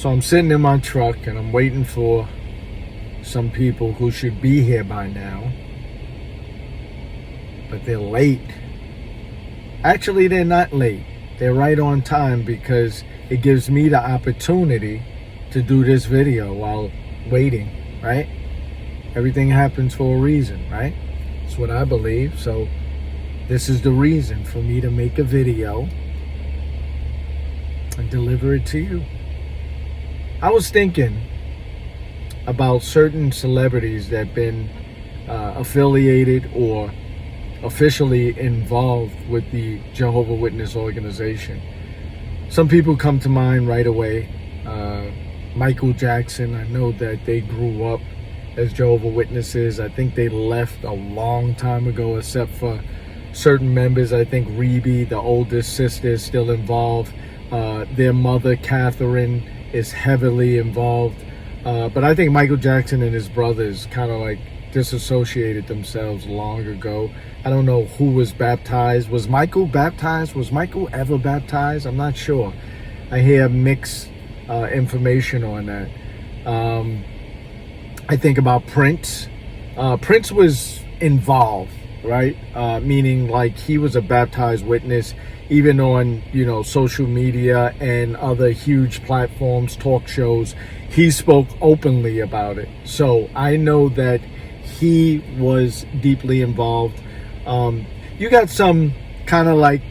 So I'm sitting in my truck and I'm waiting for some people who should be here by now, but they're late. Actually, they're not late. They're right on time because it gives me the opportunity to do this video while waiting, right? Everything happens for a reason, right? That's what I believe. So this is the reason for me to make a video and deliver it to you. I was thinking about certain celebrities that have been affiliated or officially involved with the Jehovah's Witness organization. Some people come to mind right away. Michael Jackson, I know that they grew up as Jehovah's Witnesses. I think they left a long time ago, except for certain members. I think Rebe, the oldest sister, is still involved. Their mother, Catherine, is heavily involved. But I think Michael Jackson and his brothers kind of like disassociated themselves long ago. I don't know who was baptized. Was Michael baptized? Was Michael ever baptized? I'm not sure. I hear mixed information on that. I think about Prince. Prince was involved, right? Meaning like he was a baptized witness, even on, social media and other huge platforms, talk shows. He spoke openly about it. So I know that he was deeply involved. You got some kind of like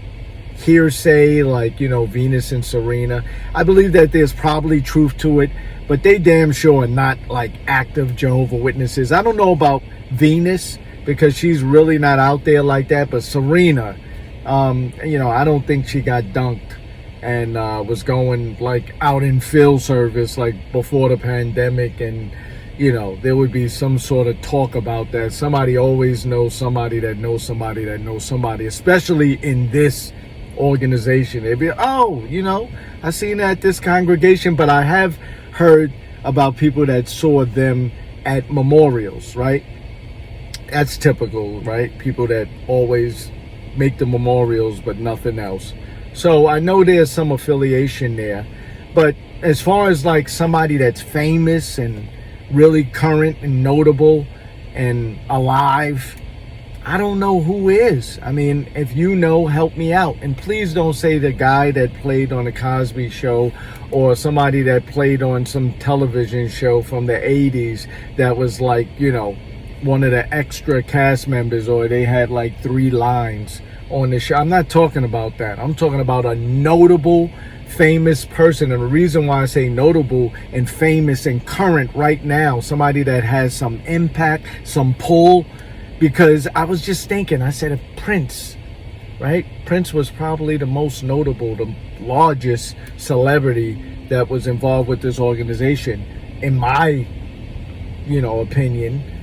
hearsay, like, Venus and Serena. I believe that there's probably truth to it, but they damn sure are not like active Jehovah's Witnesses. I don't know about Venus because she's really not out there like that, but Serena, I don't think she got dunked and was going like out in field service like before the pandemic, and there would be some sort of talk about that. Somebody always knows somebody that knows somebody that knows somebody, especially in this organization. They'd be, I seen that at this congregation, but I have heard about people that saw them at memorials, right? That's typical, right? People that always make the memorials but nothing else. So I know there's some affiliation there, but as far as like somebody that's famous and really current and notable and alive, I don't know who is. I mean, if you know, help me out. And please don't say the guy that played on the Cosby Show or somebody that played on some television show from the 80s that was like, one of the extra cast members, or they had like 3 lines on the show. I'm not talking about that. I'm talking about a notable, famous person. And the reason why I say notable and famous and current right now, somebody that has some impact, some pull, because I was just thinking, I said, if Prince, right? Prince was probably the most notable, the largest celebrity that was involved with this organization, in my, opinion.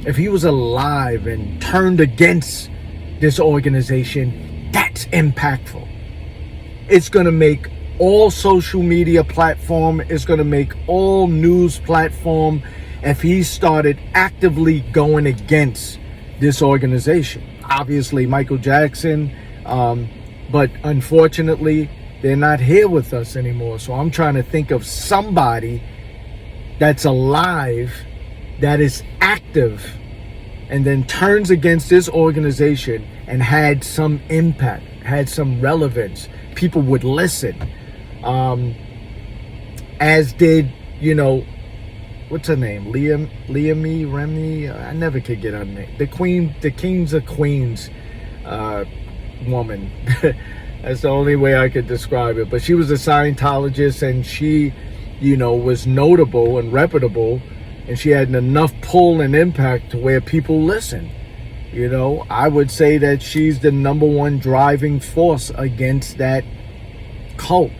If he was alive and turned against this organization, that's impactful. It's going to make all social media platform. It's going to make all news platform if he started actively going against this organization. Obviously, Michael Jackson, but unfortunately, they're not here with us anymore. So I'm trying to think of somebody that's alive, that is active, and then turns against this organization and had some impact, had some relevance. People would listen. As did, what's her name? Liam Remy? I never could get her name. The Kings of Queens woman. That's the only way I could describe it. But she was a Scientologist, and she, was notable and reputable, and she had enough pull and impact to where people listen. I would say that she's the number one driving force against that cult,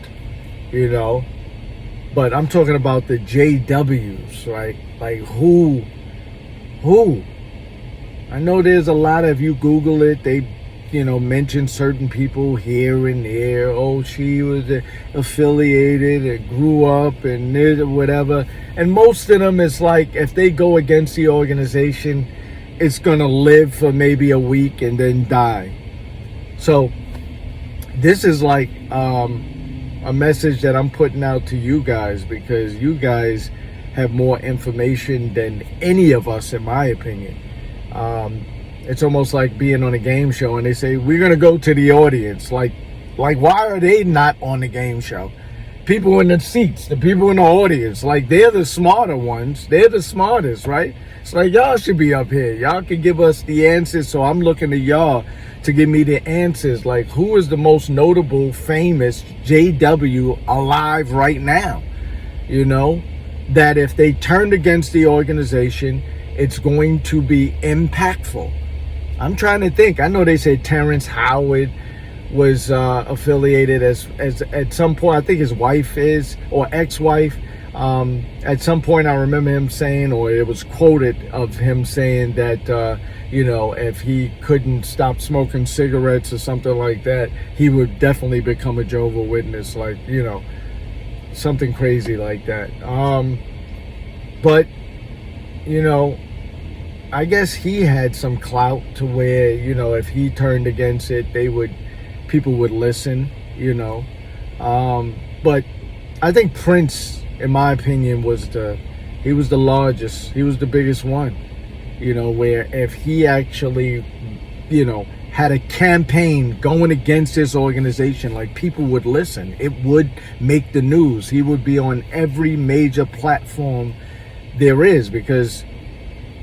But I'm talking about the JWs, right? Like who? I know there's a lot of, you Google it, they, mention certain people here and there. Oh, she was affiliated and grew up and whatever. And most of them, it's like if they go against the organization, it's going to live for maybe a week and then die. So this is like a message that I'm putting out to you guys, because you guys have more information than any of us, in my opinion. It's almost like being on a game show and they say, we're going to go to the audience. Like, why are they not on the game show? People in the seats, the people in the audience, like, they're the smarter ones. They're the smartest, right? It's like, y'all should be up here. Y'all can give us the answers. So I'm looking to y'all to give me the answers. Like, who is the most notable, famous JW alive right now? You know, that if they turned against the organization, it's going to be impactful. I'm trying to think. I know they said Terrence Howard was affiliated as at some point. I think his wife is, or ex-wife. At some point, I remember him saying, or it was quoted of him saying that, you know, if he couldn't stop smoking cigarettes or something like that, he would definitely become a Jehovah's Witness, like, you know, something crazy like that. But, you know, I guess he had some clout to where, you know, if he turned against it, people would listen, you know. But I think Prince, in my opinion, he was the largest, he was the biggest one, you know, where if he actually, you know, had a campaign going against this organization, like, people would listen. It would make the news. He would be on every major platform there is, because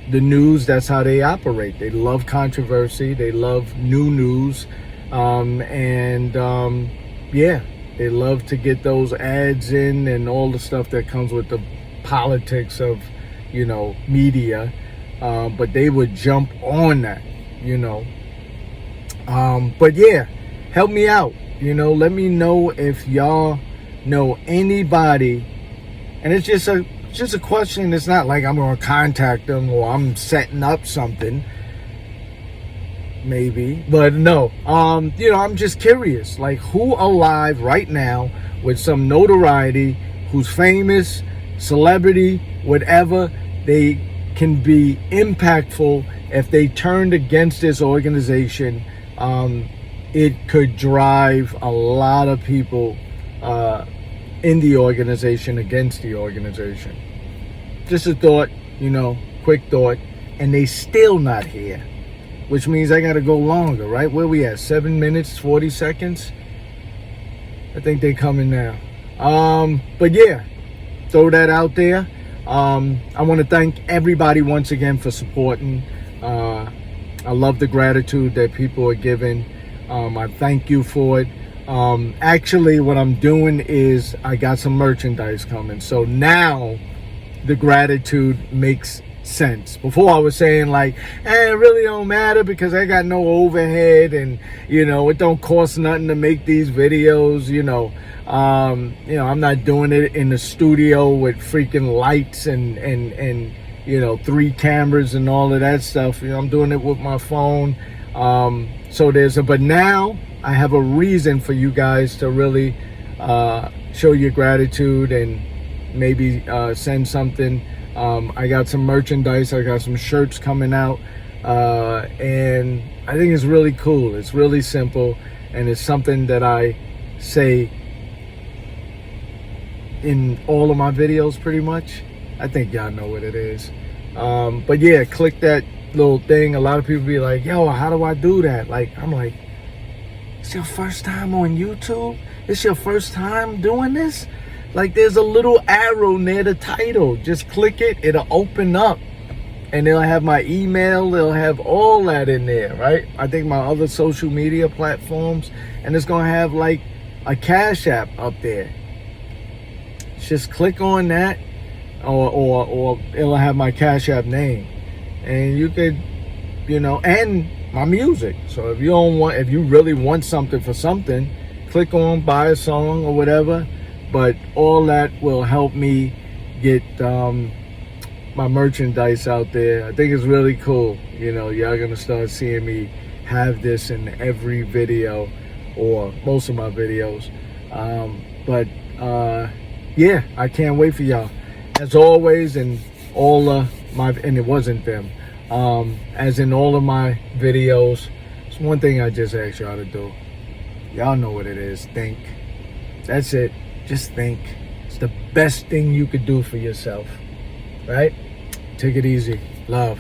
the news, that's how they operate. They love controversy. They love new news. Yeah, they love to get those ads in and all the stuff that comes with the politics of, you know, media. But they would jump on that, you know. But yeah, help me out. You know, let me know if y'all know anybody. And it's just a question. It's not like I'm going to contact them or I'm setting up something. Maybe, but no. You know, I'm just curious. Like, who alive right now with some notoriety, who's famous, celebrity, whatever, they can be impactful if they turned against this organization. It could drive a lot of people in the organization against the organization. Just a thought, you know, quick thought. And they still not here, which means I gotta go longer, right? Where we at? 7 minutes, 40 seconds? I think they coming now. But yeah, throw that out there. I want to thank everybody once again for supporting. I love the gratitude that people are giving. I thank you for it. Actually, what I'm doing is I got some merchandise coming. So now the gratitude makes sense. Before I was saying like, hey, it really don't matter because I got no overhead and, you know, it don't cost nothing to make these videos, you know. I'm not doing it in the studio with freaking lights and you know, 3 cameras and all of that stuff. You know, I'm doing it with my phone. But now I have a reason for you guys to really show your gratitude and maybe send something. I got some merchandise. I got some shirts coming out. And I think it's really cool. It's really simple. And it's something that I say in all of my videos pretty much. I think y'all know what it is. But yeah, click that little thing. A lot of people be like, yo, how do I do that? Like, I'm like, it's your first time on YouTube? It's your first time doing this? Like, there's a little arrow near the title. Just click it. It'll open up. And it'll have my email. It'll have all that in there, right? I think my other social media platforms. And it's going to have, like, a Cash App up there. Just click on that. Or it'll have my Cash App name. And you could, you know, and my music. So if you really want something for something, click on buy a song or whatever. But all that will help me get my merchandise out there. I think it's really cool. You know, y'all gonna start seeing me have this in every video or most of my videos. Yeah, I can't wait for y'all. As always, and it wasn't them. As in all of my videos, it's one thing I just asked y'all to do. Y'all know what it is. Think. That's it. Just think. It's the best thing you could do for yourself. Right? Take it easy. Love.